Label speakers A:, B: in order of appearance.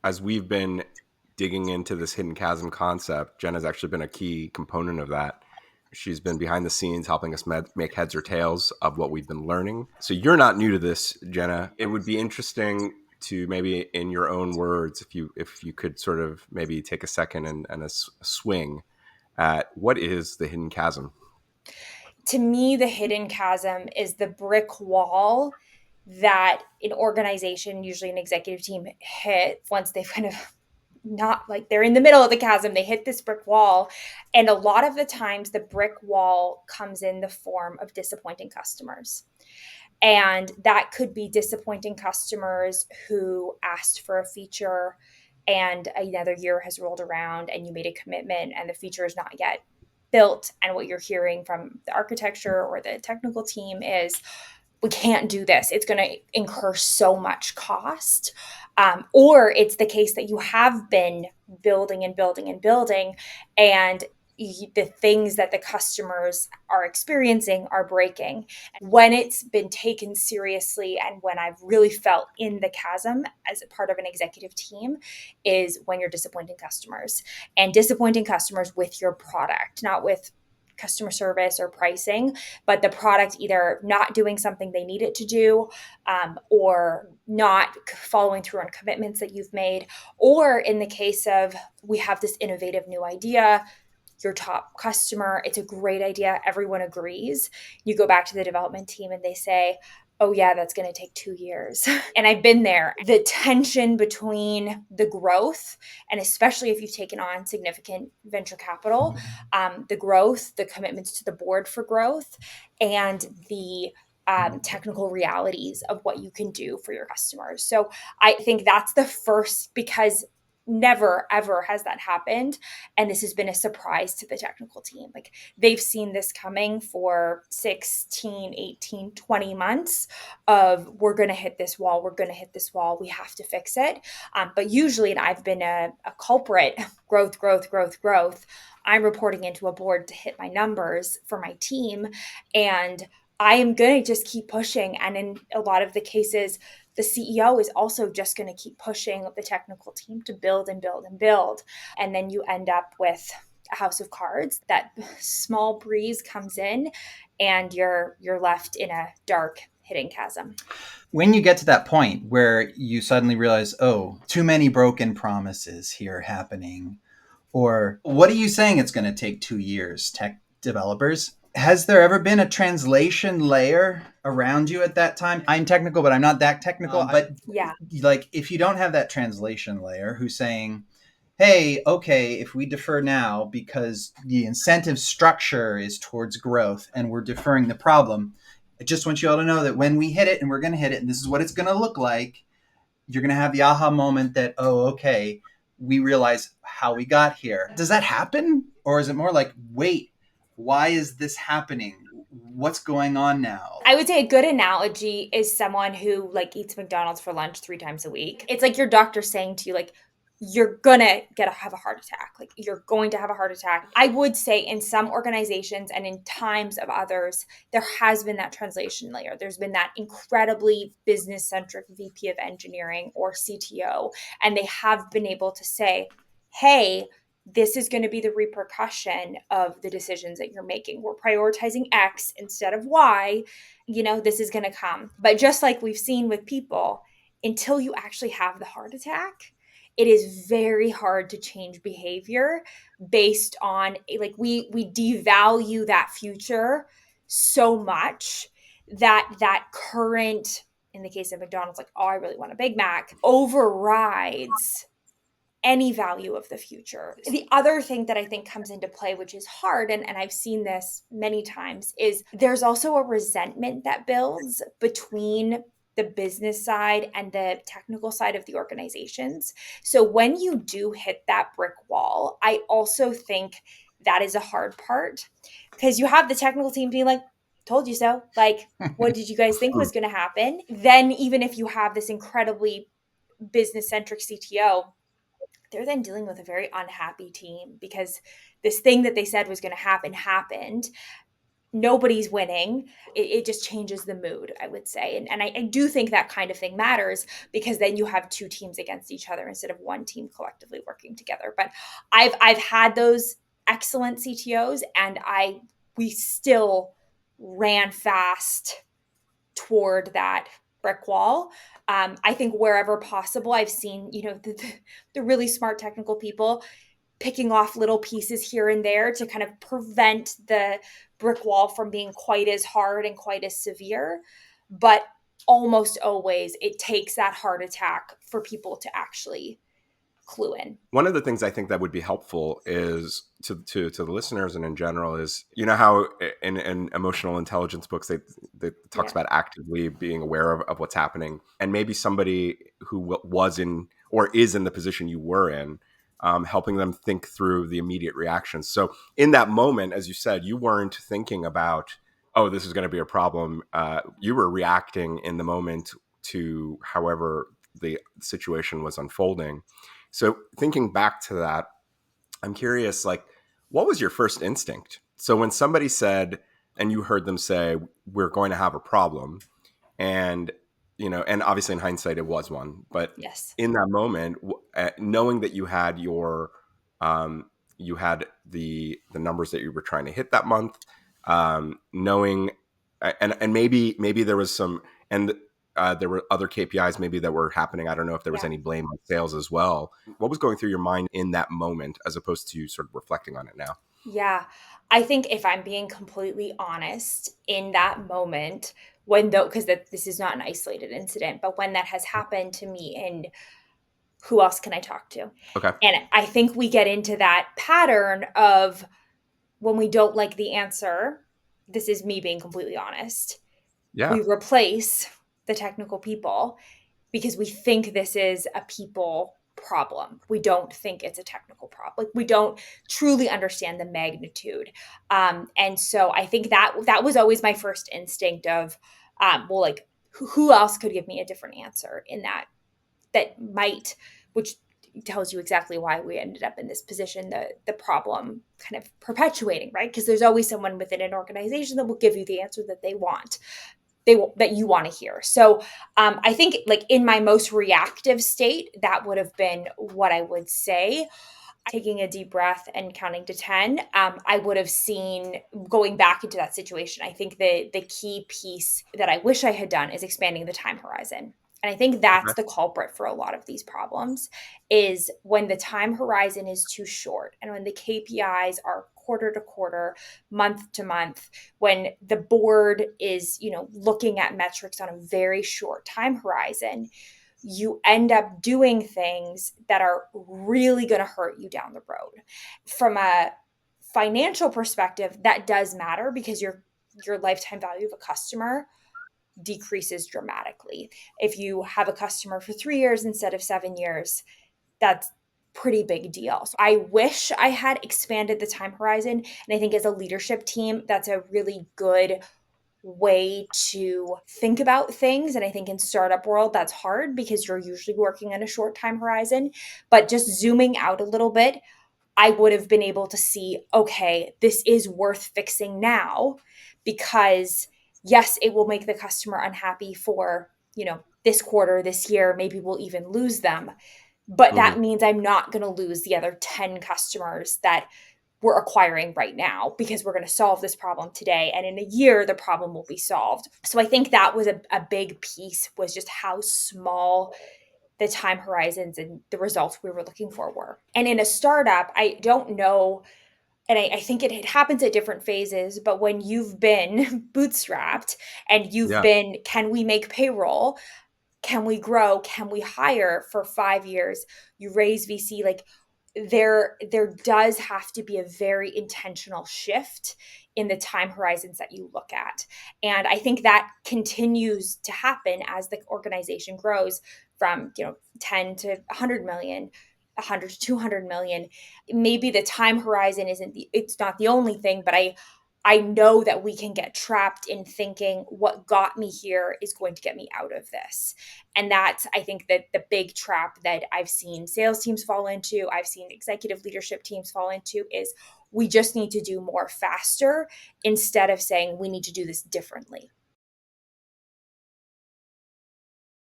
A: As we've been digging into this hidden chasm concept, Jenna's actually been a key component of that. She's been behind the scenes helping us make heads or tails of what we've been learning. So you're not new to this, Jenna. It would be interesting to maybe in your own words, if you could sort of maybe take a second and a swing at what is the hidden chasm.
B: To me, the hidden chasm is the brick wall that an organization, usually an executive team, hits once they've kind of not like they're in the middle of the chasm. They hit this brick wall. And a lot of the times, the brick wall comes in the form of disappointing customers. And that could be disappointing customers who asked for a feature and another year has rolled around and you made a commitment and the feature is not yet built. And what you're hearing from the architecture or the technical team is, we can't do this. It's going to incur so much cost. Or it's the case that you have been building and building and building, and the things that the customers are experiencing are breaking. When it's been taken seriously and when I've really felt in the chasm as a part of an executive team is when you're disappointing customers, and disappointing customers with your product, not with customer service or pricing, but the product either not doing something they need it to do, or not following through on commitments that you've made. Or in the case of, we have this innovative new idea, your top customer, it's a great idea, everyone agrees. You go back to the development team and they say, oh yeah, that's going to take 2 years. And I've been there. The tension between the growth, and especially if you've taken on significant venture capital, the growth, the commitments to the board for growth, and the technical realities of what you can do for your customers. So I think that's the first, because never ever has that happened, and this has been a surprise to the technical team. Like, they've seen this coming for 16, 18, 20 months of, we're going to hit this wall, we're going to hit this wall, we have to fix it. But usually, and I've been a culprit, growth, growth, growth, growth, I'm reporting into a board to hit my numbers for my team, and I am going to just keep pushing. And in a lot of the cases, the CEO is also just going to keep pushing the technical team to build and build and build. And then you end up with a house of cards. That small breeze comes in and you're left in a dark hidden chasm.
C: When you get to that point where you suddenly realize, oh, too many broken promises here happening, or what are you saying it's going to take 2 years, tech developers? Has there ever been a translation layer around you at that time? I'm technical, but I'm not that technical. But
B: Yeah.
C: like, if you don't have that translation layer who's saying, hey, okay, if we defer now because the incentive structure is towards growth and we're deferring the problem, I just want you all to know that when we hit it, and we're going to hit it, and this is what it's going to look like, you're going to have the aha moment that, oh, okay, we realize how we got here. Does that happen? Or is it more like, wait, why is this happening? What's going on now?
B: I would say a good analogy is someone who like eats McDonald's for lunch 3 times a week. It's like your doctor saying to you, like, you're gonna have a heart attack. Like, you're going to have a heart attack. I would say in some organizations and in times of others, there has been that translation layer. There's been that incredibly business centric VP of engineering or CTO, and they have been able to say, hey, this is going to be the repercussion of the decisions that you're making. We're prioritizing X instead of Y. This is going to come. But just like we've seen with people, until you actually have the heart attack, it is very hard to change behavior based on, like, we devalue that future so much that current, in the case of McDonald's, like, oh, I really want a Big Mac, overrides any value of the future. The other thing that I think comes into play, which is hard, and I've seen this many times, is there's also a resentment that builds between the business side and the technical side of the organizations. So when you do hit that brick wall, I also think that is a hard part, because you have the technical team being like, told you so. Like, what did you guys think was going to happen? Then even if you have this incredibly business centric CTO, they're then dealing with a very unhappy team because this thing that they said was going to happen happened. nobody's winning, it just changes the mood, I would say. And I do think that kind of thing matters, because then you have two teams against each other instead of one team collectively working together. But I've had those excellent CTOs, and we still ran fast toward that brick wall. I think wherever possible, I've seen, the really smart technical people picking off little pieces here and there to kind of prevent the brick wall from being quite as hard and quite as severe. But almost always it takes that heart attack for people to actually clue in.
A: One of the things I think that would be helpful is to the listeners and in general is, how in emotional intelligence books, they talks about actively being aware of what's happening, and maybe somebody who was in or is in the position you were in, helping them think through the immediate reactions. So in that moment, as you said, you weren't thinking about, oh, this is going to be a problem. You were reacting in the moment to however the situation was unfolding. So thinking back to that, I'm curious, what was your first instinct? So when somebody said, and you heard them say, we're going to have a problem, and, and obviously in hindsight, it was one, but
B: yes,
A: in that moment, knowing that you had you had the numbers that you were trying to hit that month, knowing, and maybe there was some, and there were other KPIs maybe that were happening. I don't know if there was any blame on sales as well. What was going through your mind in that moment, as opposed to sort of reflecting on it now?
B: Yeah. I think if I'm being completely honest, in that moment, because this is not an isolated incident, but when that has happened to me, and who else can I talk to?
A: Okay.
B: And I think we get into that pattern of, when we don't like the answer, this is me being completely honest,
A: Yeah.
B: we replace the technical people, because we think this is a people problem. We don't think it's a technical problem. We don't truly understand the magnitude. And so I think that was always my first instinct of, who else could give me a different answer in that might, which tells you exactly why we ended up in this position, the problem kind of perpetuating, right? Because there's always someone within an organization that will give you the answer that they want, that you want to hear. So I think, in my most reactive state, that would have been what I would say. Taking a deep breath and counting to 10, I would have seen, going back into that situation, I think the key piece that I wish I had done is expanding the time horizon. And I think that's the culprit for a lot of these problems, is when the time horizon is too short, and when the KPIs are quarter to quarter, month to month, when the board is, looking at metrics on a very short time horizon, you end up doing things that are really going to hurt you down the road. From a financial perspective, that does matter, because your lifetime value of a customer decreases dramatically. If you have a customer for 3 years instead of 7 years, that's pretty big deal. So I wish I had expanded the time horizon. And I think as a leadership team, that's a really good way to think about things. And I think in startup world, that's hard, because you're usually working on a short time horizon. But just zooming out a little bit, I would have been able to see, okay, this is worth fixing now, because yes, it will make the customer unhappy for, this quarter, this year, maybe we'll even lose them. But that means I'm not going to lose the other 10 customers that we're acquiring right now, because we're going to solve this problem today. And in a year, the problem will be solved. So I think that was a big piece, was just how small the time horizons and the results we were looking for were. And in a startup, I don't know, and I think it happens at different phases, but when you've been bootstrapped and you've been, can we make payroll? Can we grow? Can we hire for 5 years? You raise VC, there does have to be a very intentional shift in the time horizons that you look at. And I think that continues to happen as the organization grows from, 10 to 100 million, 100 to 200 million. Maybe the time horizon it's not the only thing, but I I know that we can get trapped in thinking what got me here is going to get me out of this. And that's, I think, that the big trap that I've seen sales teams fall into, I've seen executive leadership teams fall into, is we just need to do more faster instead of saying we need to do this differently.